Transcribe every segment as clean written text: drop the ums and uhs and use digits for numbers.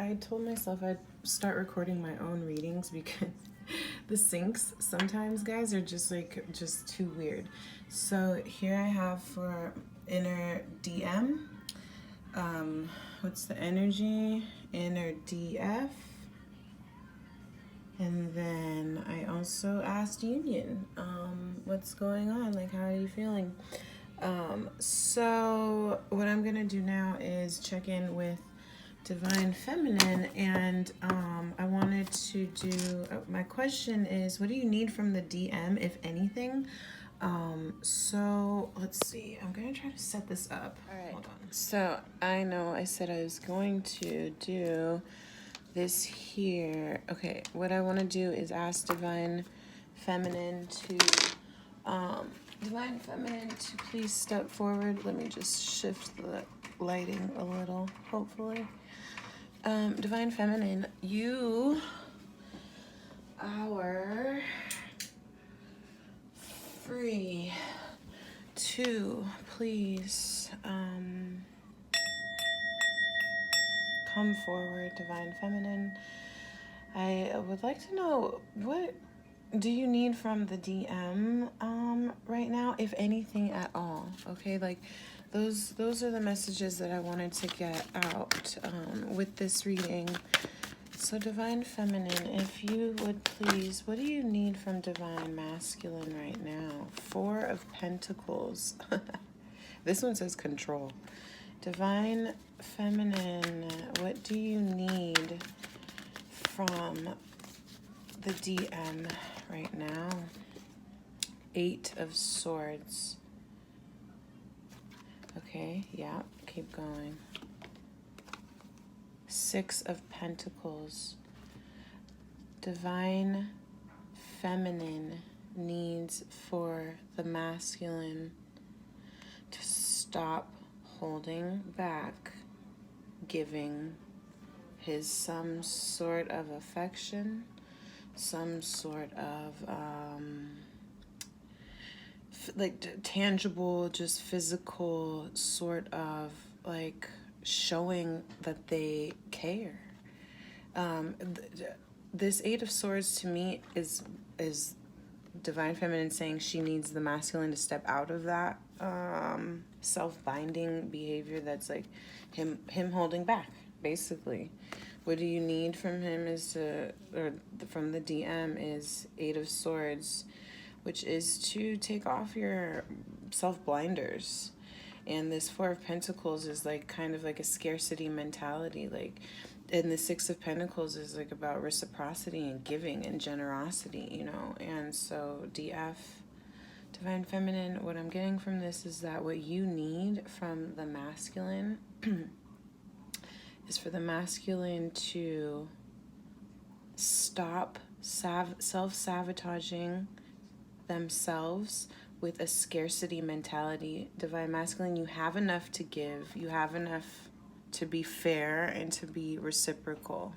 I told myself I'd start recording my own readings because the syncs sometimes, guys, are just too weird. So here I have for inner DM, what's the energy? Inner DF. And then I also asked Union, what's going on? Like, how are you feeling? So what I'm gonna do now is check in with Divine Feminine, and I wanted to do, my question is, what do you need from the DM, if anything? So let's see, I'm gonna try to set this up. All right, hold on. So I know I said I was going to do this here. Okay, what I want to do is ask Divine Feminine to please step forward. Let me just shift the lighting a little, hopefully. Divine Feminine, you are free to please come forward, Divine Feminine. I would like to know, what do you need from the DM right now, if anything at all? Okay, like those are the messages that I wanted to get out with this reading. So Divine Feminine, if you would please, what do you need from Divine Masculine right now? 4 of Pentacles. This one says control. Divine Feminine, what do you need from the DM right now? 8 of Swords. Okay, yeah, keep going. 6 of Pentacles. Divine Feminine needs for the masculine to stop holding back, giving his some sort of affection, some sort of like tangible, just physical sort of like showing that they care. This 8 of Swords to me is Divine Feminine saying she needs the masculine to step out of that self-binding behavior that's like him holding back, basically. What do you need from him from the DM is 8 of Swords, which is to take off your self-blinders. And this 4 of Pentacles is like kind of like a scarcity mentality, like, and the 6 of Pentacles is like about reciprocity and giving and generosity, you know. And so DF, Divine Feminine, what I'm getting from this is that what you need from the masculine is for the masculine to stop self-sabotaging themselves with a scarcity mentality. Divine Masculine, you have enough to give. You have enough to be fair and to be reciprocal.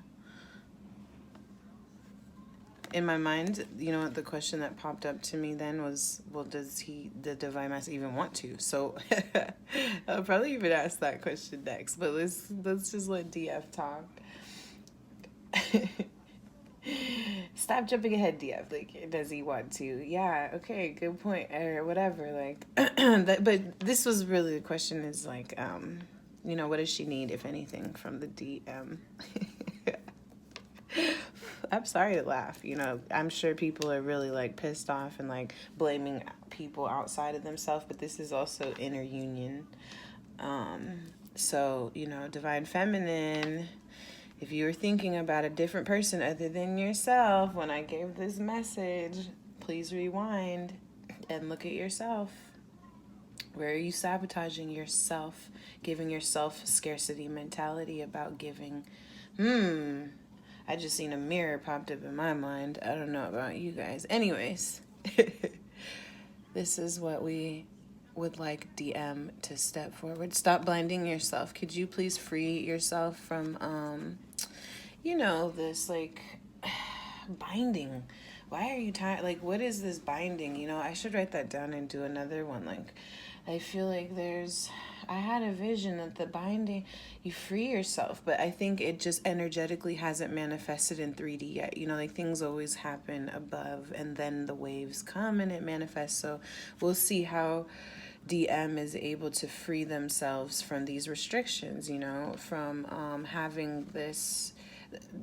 In my mind, you know, the question that popped up to me then was, well, does the Divine Masculine even want to? So I'll probably even ask that question next, but let's just let DF talk. Stop jumping ahead, DF. Like, does he want to? Yeah, okay, good point, or whatever. Like, but this was really the question is like, you know, what does she need, if anything, from the DM? I'm sorry to laugh. You know, I'm sure people are really like pissed off and like blaming people outside of themselves, but this is also inner union. So, you know, Divine Feminine, if you were thinking about a different person other than yourself when I gave this message, please rewind and look at yourself. Where are you sabotaging yourself, giving yourself scarcity mentality about giving? I just seen a mirror popped up in my mind. I don't know about you guys. Anyways, this is what we would like DM to step forward. Stop blinding yourself. Could you please free yourself from, you know, this like binding? Why are you tired? Like, what is this binding? You know, I should write that down and do another one. Like, I feel like there's I had a vision that the binding, you free yourself, but I think it just energetically hasn't manifested in 3D yet. You know, like things always happen above and then the waves come and it manifests. So we'll see how DM is able to free themselves from these restrictions, you know, from having this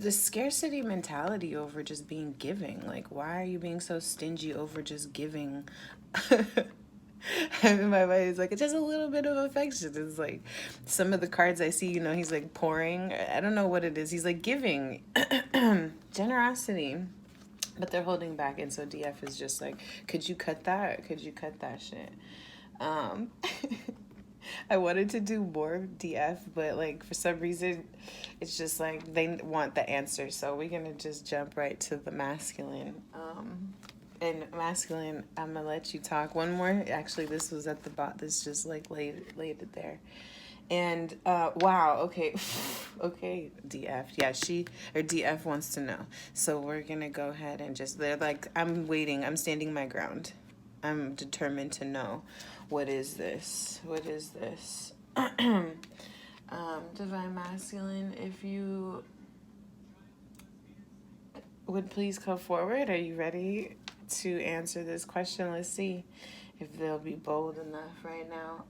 scarcity mentality over just being giving. Like, why are you being so stingy over just giving? And my mind is like, it's just a little bit of affection. It's like some of the cards I see, you know, he's like pouring. I don't know what it is. He's like giving generosity, but they're holding back. And so DF is just like, could you cut that? Could you cut that shit? I wanted to do more DF, but like for some reason, it's just like they want the answer. So we're gonna just jump right to the masculine. And masculine, I'm gonna let you talk. One more. Actually, this was at the bot. This just like laid it there. And wow. Okay, okay. DF. Yeah, DF wants to know. So we're gonna go ahead and just. They're like, I'm waiting. I'm standing my ground. I'm determined to know. What is this? What is this? Divine masculine, if you would please come forward. Are you ready to answer this question? Let's see if they'll be bold enough right now.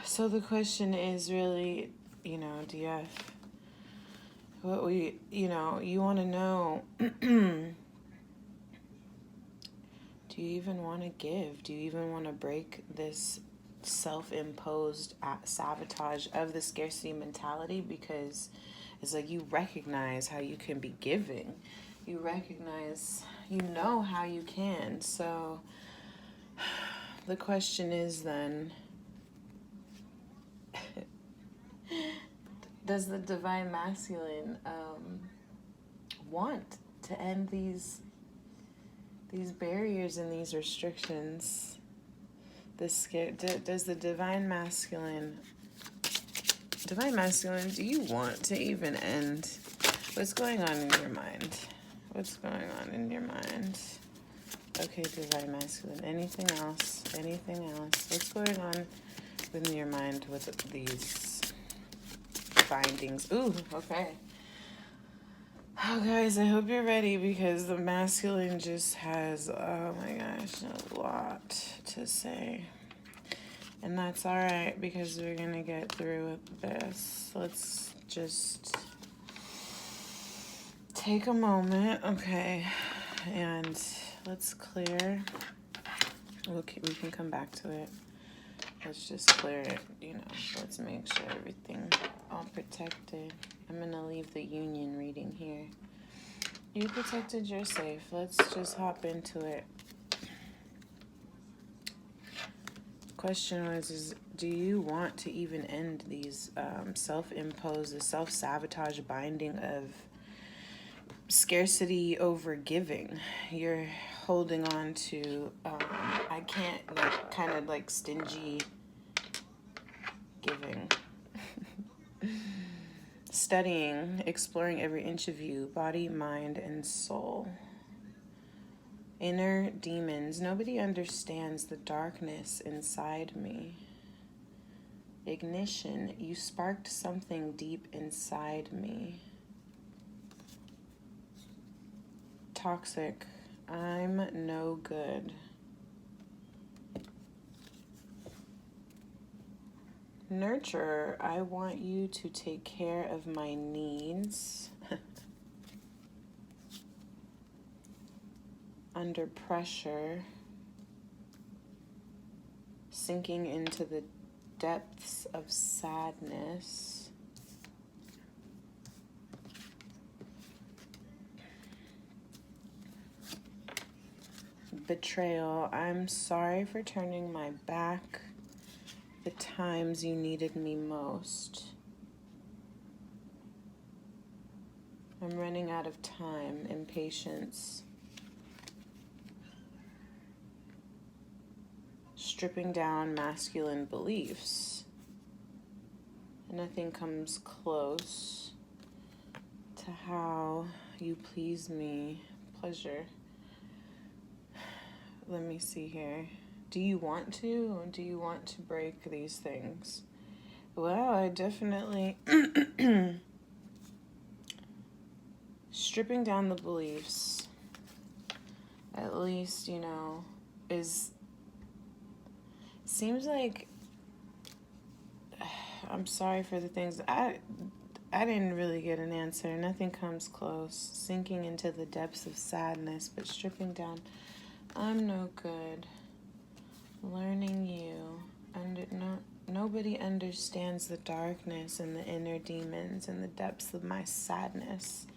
So the question is really, you know, DF, what you want to know, do you even want to give? Do you even want to break this self-imposed sabotage of the scarcity mentality? Because it's like you recognize how you can be giving. You recognize, you know how you can. So the question is then, does the divine masculine want to end these barriers and these restrictions? Does the divine masculine, do you want to even end? What's going on in your mind? What's going on in your mind? Okay, divine masculine. Anything else? Anything else? What's going on in your mind with these bindings? Ooh, okay. Oh, guys, I hope you're ready because the masculine just has, oh my gosh, a lot to say. And that's all right because we're going to get through with this. Let's just take a moment, okay, and let's clear. Okay, we can come back to it. Let's just clear it, you know. Let's make sure everything all protected. I'm going to leave the union reading here. You're protected, you're safe. Let's just hop into it. Question was, do you want to even end these self-imposed, the self-sabotage binding of scarcity over giving? You're holding on to, I can't, like, kind of like stingy giving. Studying, exploring every inch of you, body, mind, and soul. Inner demons. Nobody understands the darkness inside me. Ignition. You sparked something deep inside me. Toxic. I'm no good. Nurturer. I want you to take care of my needs. Under pressure, sinking into the depths of sadness. Betrayal. I'm sorry for turning my back the times you needed me most. I'm running out of time. Impatience. Stripping down masculine beliefs. Nothing comes close to how you please me. Pleasure. Let me see here. Do you want to? Do you want to break these things? Well, I definitely... stripping down the beliefs, at least, you know, seems like... I'm sorry for the things I didn't really get an answer. Nothing comes close. Sinking into the depths of sadness, but stripping down. I'm no good. Learning you. Nobody understands the darkness and the inner demons and the depths of my sadness.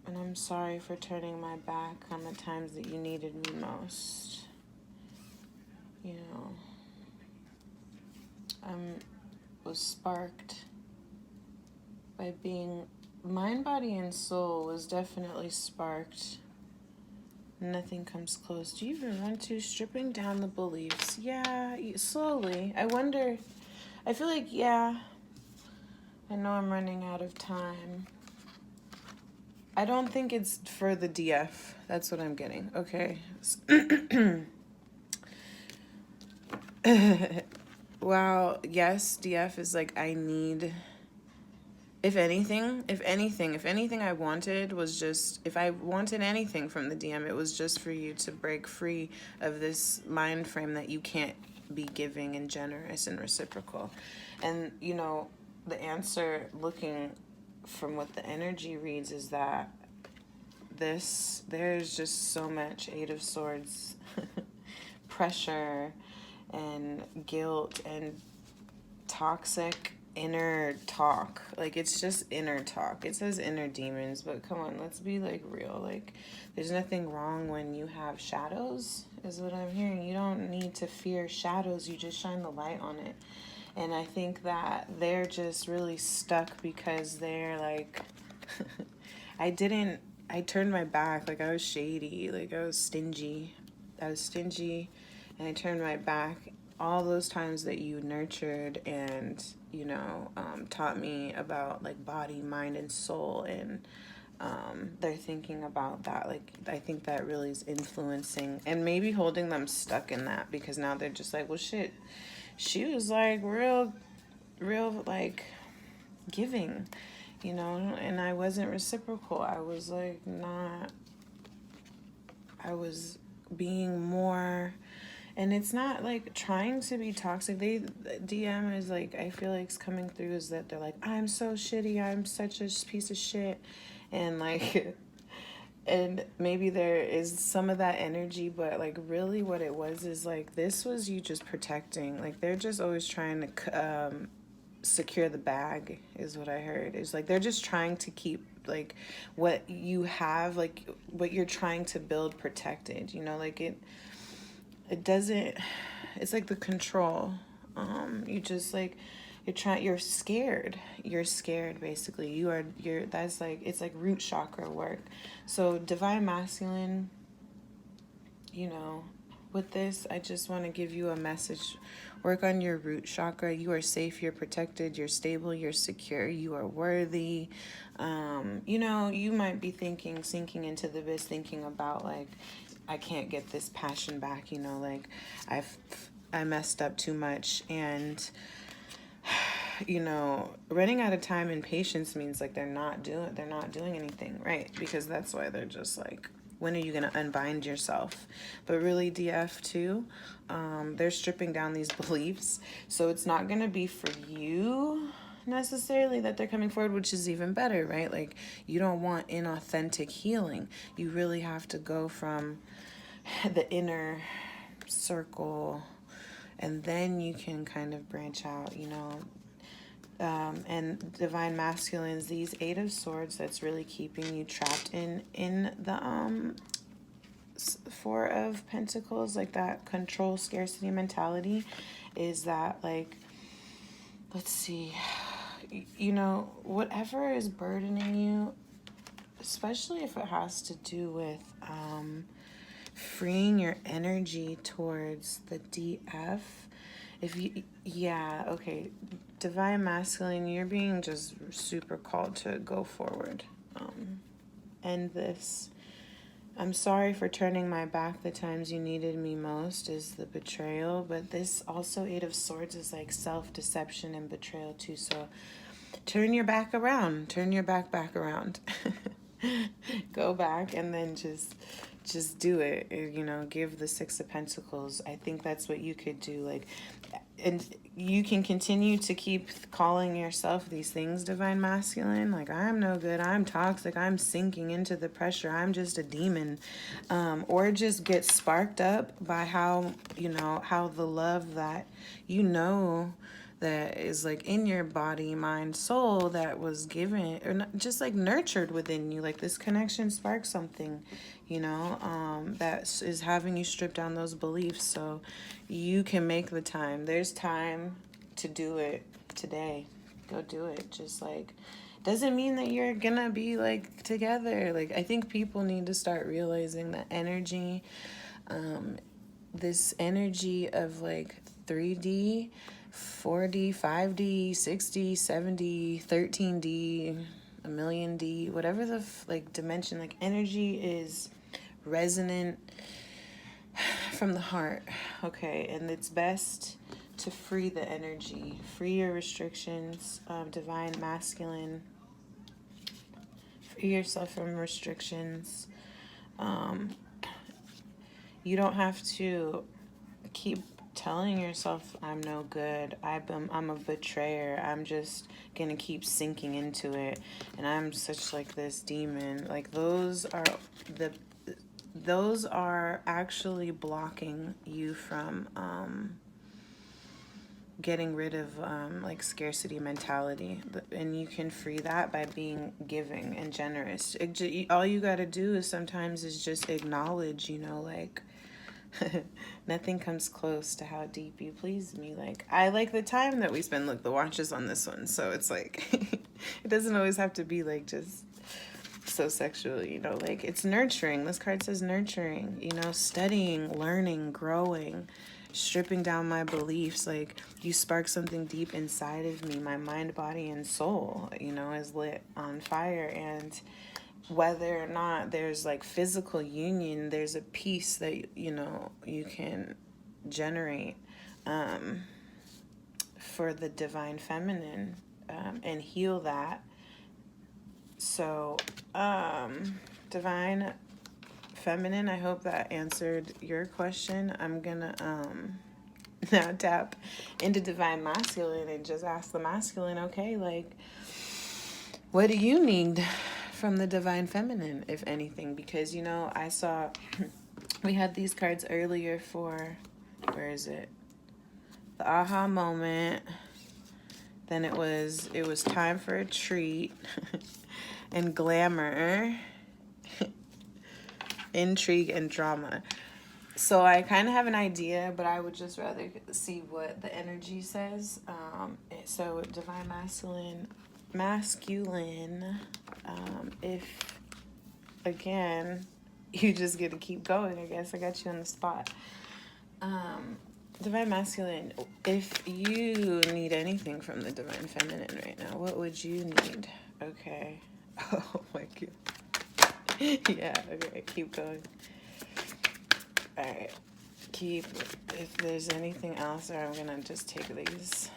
And I'm sorry for turning my back on the times that you needed me most. You know, I was sparked by being... mind, body, and soul was definitely sparked. Nothing comes close. Do you even want to? Stripping down the beliefs. Yeah, slowly. I wonder... I feel like, yeah. I know I'm running out of time. I don't think it's for the DF. That's what I'm getting. Okay. Wow, yes, DF is like, I need... If anything I wanted was just... If I wanted anything from the DM, it was just for you to break free of this mind frame that you can't be giving and generous and reciprocal. And, you know, the answer, looking from what the energy reads, is that there's just so much Eight of Swords pressure and guilt and toxic inner talk. Like, it's just inner talk. It says inner demons, but come on, let's be like real. Like, there's nothing wrong when you have shadows, is what I'm hearing. You don't need to fear shadows. You just shine the light on it. And I think that they're just really stuck because they're like, I turned my back. Like, I was shady. Like, I was stingy. And I turned my back. All those times that you nurtured and, you know, taught me about, like, body, mind, and soul, and they're thinking about that. Like, I think that really is influencing and maybe holding them stuck in that, because now they're just like, well, shit, she was, like, real, like, giving, you know, and I wasn't reciprocal. I was, like, I was being more... And it's not like trying to be toxic. DM is like, I feel like it's coming through is that they're like, I'm so shitty. I'm such a piece of shit. And like, and maybe there is some of that energy, but like really what it was is like, this was you just protecting. Like, they're just always trying to secure the bag is what I heard. It's like, they're just trying to keep like what you have, like what you're trying to build protected, you know, like it doesn't, it's like the control. You just like, you're scared basically. That's like, it's like root chakra work. So divine masculine, you know, with this, I just want to give you a message. Work on your root chakra. You are safe, you're protected, you're stable, you're secure, you are worthy. You know, you might be sinking into the abyss, thinking about like, I can't get this passion back, you know, like I messed up too much, and you know, running out of time and patience means like they're not doing anything, right? Because that's why they're just like, when are you going to unbind yourself? But really, DF too, they're stripping down these beliefs, so it's not going to be for you necessarily that they're coming forward, which is even better, right? Like, you don't want inauthentic healing. You really have to go from the inner circle, and then you can kind of branch out, you know. And divine masculines, these Eight of Swords, that's really keeping you trapped in the Four of Pentacles, like that control scarcity mentality, is that like, let's see, you know, whatever is burdening you, especially if it has to do with freeing your energy towards the DF. If you, yeah, okay, divine masculine, you're being just super called to go forward. End this. I'm sorry for turning my back the times you needed me most is the betrayal, but this also Eight of Swords is like self-deception and betrayal too. So turn your back around. Turn your back around. Go back and then just do it. You know, give the Six of Pentacles. I think that's what you could do. Like, and you can continue to keep calling yourself these things, Divine Masculine. Like, I'm no good, I'm toxic, I'm sinking into the pressure, I'm just a demon. Or just get sparked up by how, you know, how the love that you know that is like in your body, mind, soul that was given or not, just like nurtured within you. Like this connection sparks something, you know, that is having you strip down those beliefs so you can make the time. There's time to do it today. Go do it. Just like, doesn't mean that you're gonna be like together. Like, I think people need to start realizing that energy, this energy of like 3D, 4D, 5D, 6D, 7D, 13D, a million D, whatever the like dimension, like energy is resonant from the heart. Okay, and it's best to free the energy, free your restrictions, Divine Masculine, free yourself from restrictions. You don't have to keep telling yourself I'm no good, I'm a betrayer, I'm just gonna keep sinking into it, and I'm such like this demon. Like those are actually blocking you from getting rid of like scarcity mentality, and you can free that by being giving and generous. All you got to do is sometimes is just acknowledge, you know, like nothing comes close to how deep you please me. Like, I like the time that we spend. Look, the watch is on this one, so it's like it doesn't always have to be like just so sexual, you know, like it's nurturing. This card says nurturing, you know, studying, learning, growing, stripping down my beliefs. Like, you spark something deep inside of me. My mind, body, and soul, you know, is lit on fire. And whether or not there's like physical union, there's a peace that, you know, you can generate for the divine feminine, and heal that. So divine feminine, I hope that answered your question. I'm gonna now tap into divine masculine and just ask the masculine, okay, like, what do you need from the divine feminine, if anything? Because, you know, I saw we had these cards earlier for, where is it? The aha moment. Then it was time for a treat and glamour, intrigue, and drama. So I kind of have an idea, but I would just rather see what the energy says. So divine masculine, if, again, you just get to keep going, I guess. I got you on the spot. Divine masculine, if you need anything from the divine feminine right now, what would you need? Okay. Oh my god. Yeah, okay, keep going. All right, if there's anything else, or I'm gonna just take these.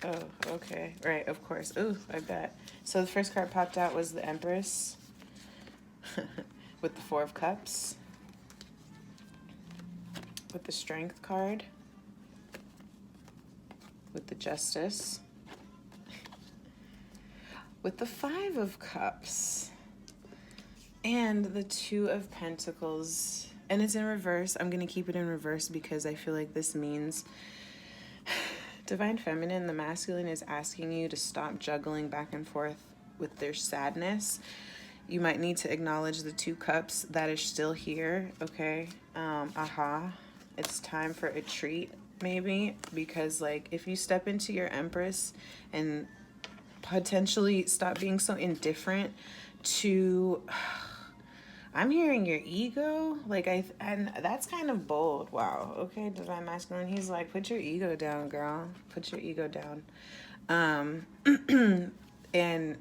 Oh, okay, right, of course. Ooh, I bet. So the first card popped out was the Empress with the Four of Cups, with the Strength card, with the Justice, with the Five of Cups, and the Two of Pentacles. And it's in reverse. I'm going to keep it in reverse because I feel like this means divine feminine, the masculine, is asking you to stop juggling back and forth with their sadness. You might need to acknowledge the Two Cups that is still here, okay? It's time for a treat, maybe, because, like, if you step into your Empress and potentially stop being so indifferent to... I'm hearing your ego, like, and that's kind of bold. Wow. Okay, divine masculine. He's like, put your ego down, girl. Put your ego down. And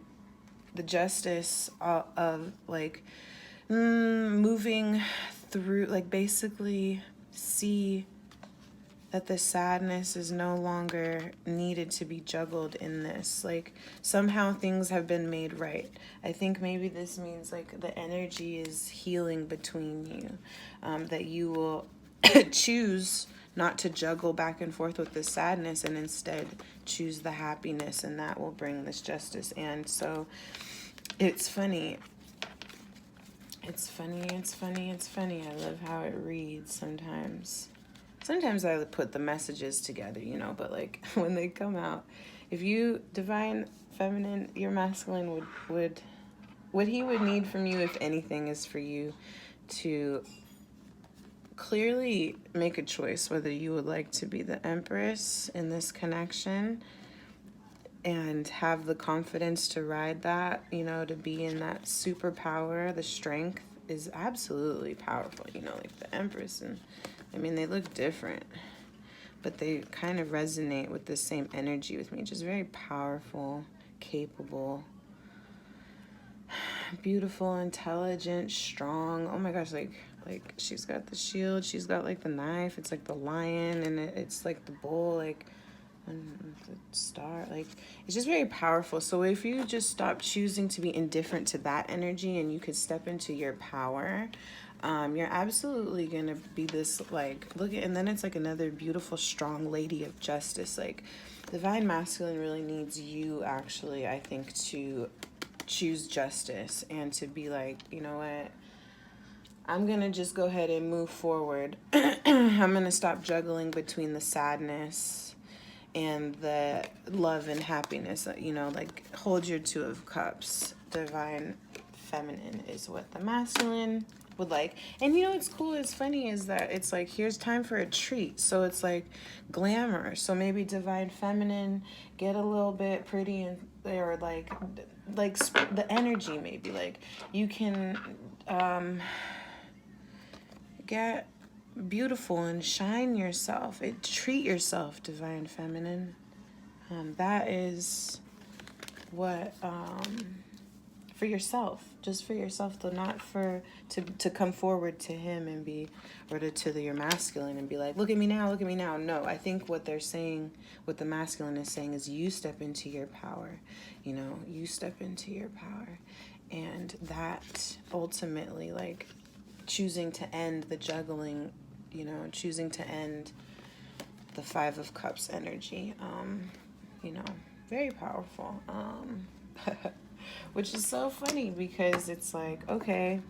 the Justice of like moving through, like basically see that the sadness is no longer needed to be juggled in this. Like somehow things have been made right. I think maybe this means like the energy is healing between you, that you will choose not to juggle back and forth with the sadness and instead choose the happiness, and that will bring this justice. And so it's funny. It's funny. I love how it reads sometimes. Sometimes I put the messages together, you know, but like when they come out, if you divine feminine, your masculine would what he would need from you, if anything, is for you to clearly make a choice whether you would like to be the empress in this connection and have the confidence to ride that, you know, to be in that superpower. The strength is absolutely powerful, you know, like the empress, and I mean, they look different, but they kind of resonate with the same energy with me. Just very powerful, capable, beautiful, intelligent, strong. Oh my gosh, like she's got the shield, she's got like the knife, it's like the lion, and it's like the bull, like and the star. Like it's just very powerful. So if you just stop choosing to be indifferent to that energy and you could step into your power, you're absolutely gonna be this, like, look at, and then it's like another beautiful, strong lady of justice. Like divine masculine really needs you, actually, I think, to choose justice and to be like, you know what, I'm gonna just go ahead and move forward. I'm gonna stop juggling between the sadness and the love and happiness. You know, like hold your Two of Cups. Divine feminine is what the masculine would like. And you know what's cool, it's funny, is that it's like, here's time for a treat. So it's like glamour. So maybe divine feminine, get a little bit pretty, and or like the energy, maybe like you can get beautiful and shine yourself. Treat yourself, divine feminine. That is what for yourself, just for yourself, though, not for to come forward to him and be, or to your masculine and be like, look at me now, look at me now. No, I think what they're saying, what the masculine is saying, is you step into your power. You know, you step into your power, and that ultimately, like, choosing to end the juggling, you know, choosing to end the Five of Cups energy, you know, very powerful. Which is so funny because it's like, okay,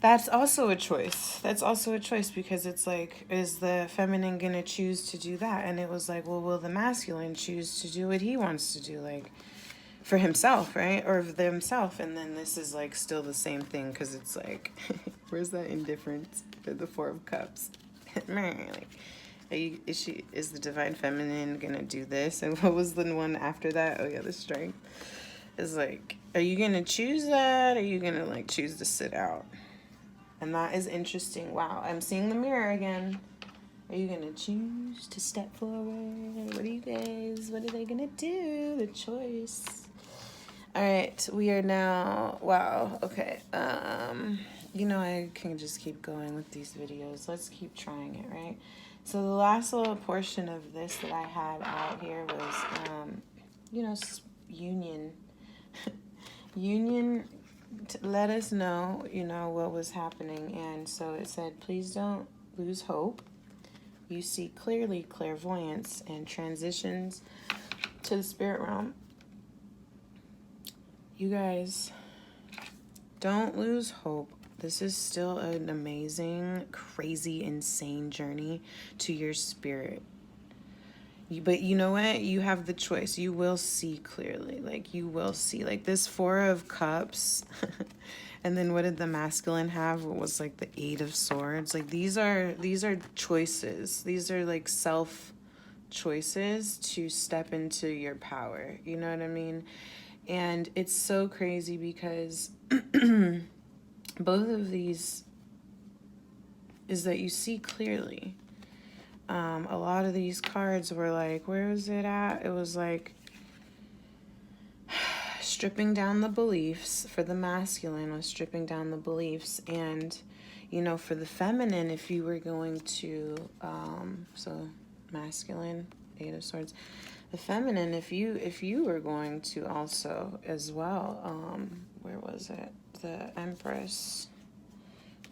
that's also a choice. That's also a choice, because it's like, is the feminine gonna choose to do that? And it was like, well, will the masculine choose to do what he wants to do, like for himself, right? Or themselves. And then this is like still the same thing, because it's like, where's that indifference for the Four of Cups? Like, is the divine feminine gonna do this? And what was the one after that? Oh yeah, the strength. Is like, are you gonna choose that? Or are you gonna like choose to sit out? And that is interesting. Wow, I'm seeing the mirror again. Are you gonna choose to step forward? What are they gonna do? The choice. All right, we are now, wow, okay. You know, I can just keep going with these videos. Let's keep trying it, right? So the last little portion of this that I had out here was, you know, union. Union, let us know, you know, what was happening. And so it said, please don't lose hope. You see clearly, clairvoyance and transitions to the spirit realm. You guys, don't lose hope. This is still an amazing, crazy, insane journey to your spirit. But you know what? You have the choice. You will see clearly. Like, you will see. Like, this Four of Cups. And then what did the masculine have? What was like the Eight of Swords? Like, these are choices. These are like self choices to step into your power. You know what I mean? And it's so crazy because both of these is that you see clearly. A lot of these cards were like, where is it at? It was like stripping down the beliefs. For the masculine was stripping down the beliefs. And, you know, for the feminine, if you were going to, so masculine, Eight of Swords. The feminine, if you were going to also as well, where was it? The Empress.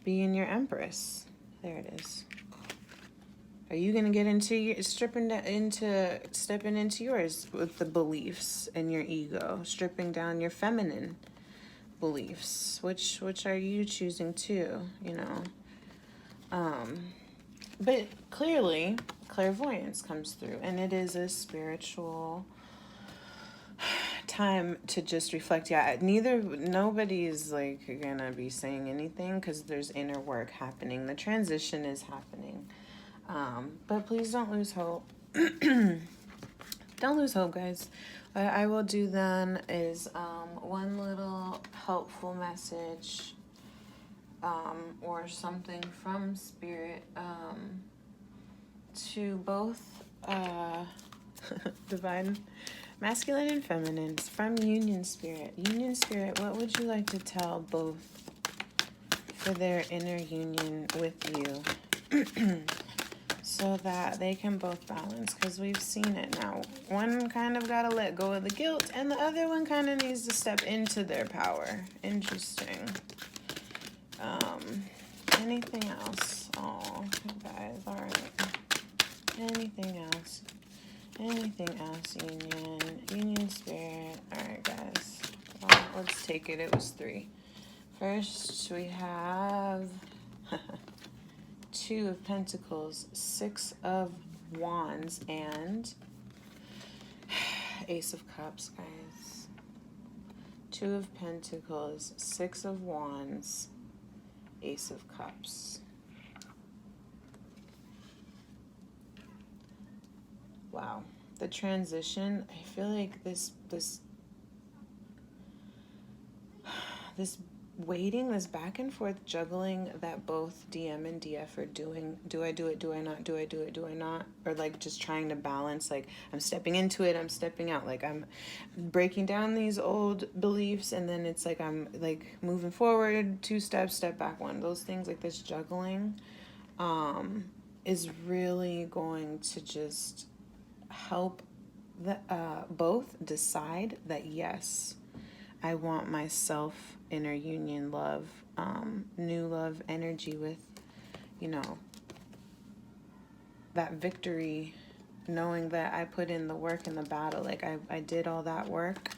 Being your Empress. There it is. Are you gonna get into your stepping into yours with the beliefs and your ego, stripping down your feminine beliefs? Which are you choosing to? You know, but clearly clairvoyance comes through, and it is a spiritual time to just reflect. Yeah, nobody is like gonna be saying anything because there's inner work happening. The transition is happening. But please don't lose hope. Don't lose hope, guys. What I will do then is one little helpful message or something from Spirit to both divine masculine and feminine from Union Spirit. Union Spirit, what would you like to tell both for their inner union with you? So that they can both balance, because we've seen it now. One kind of got to let go of the guilt, and the other one kind of needs to step into their power. Interesting. Anything else? Oh, guys, all right. Anything else? Anything else, Union? Union Spirit. All right, guys. Well, let's take it. It was 3. First, we have... 2 of Pentacles, 6 of Wands, and Ace of Cups, guys. 2 of Pentacles, 6 of Wands, Ace of Cups. Wow. The transition, I feel like this waiting, this back and forth juggling that both DM and DF are doing. Do I do it? Do I not? Do I do it? Do I not? Or like just trying to balance, like I'm stepping into it, I'm stepping out, like I'm breaking down these old beliefs, and then it's like I'm like moving forward 2 steps, step back 1. Those things, like this juggling is really going to just help the both decide that yes, I want myself inner union love, new love energy with, you know, that victory, knowing that I put in the work in the battle. Like I did all that work.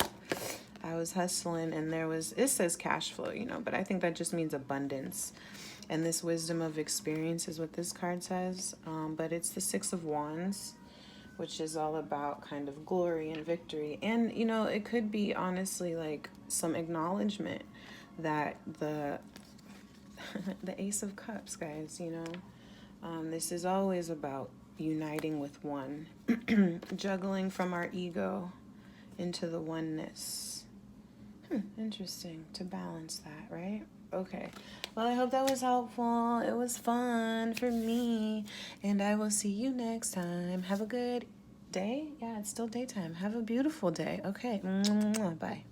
I was hustling, and it says cash flow, you know, but I think that just means abundance. And this wisdom of experience is what this card says. But it's the 6 of Wands, which is all about kind of glory and victory. And, you know, it could be honestly like some acknowledgement that the Ace of Cups, guys, you know, this is always about uniting with one, juggling from our ego into the oneness. Interesting to balance that, right? Okay. Well, I hope that was helpful. It was fun for me, and I will see you next time. Have a good day. Yeah, it's still daytime. Have a beautiful day. Okay. Bye.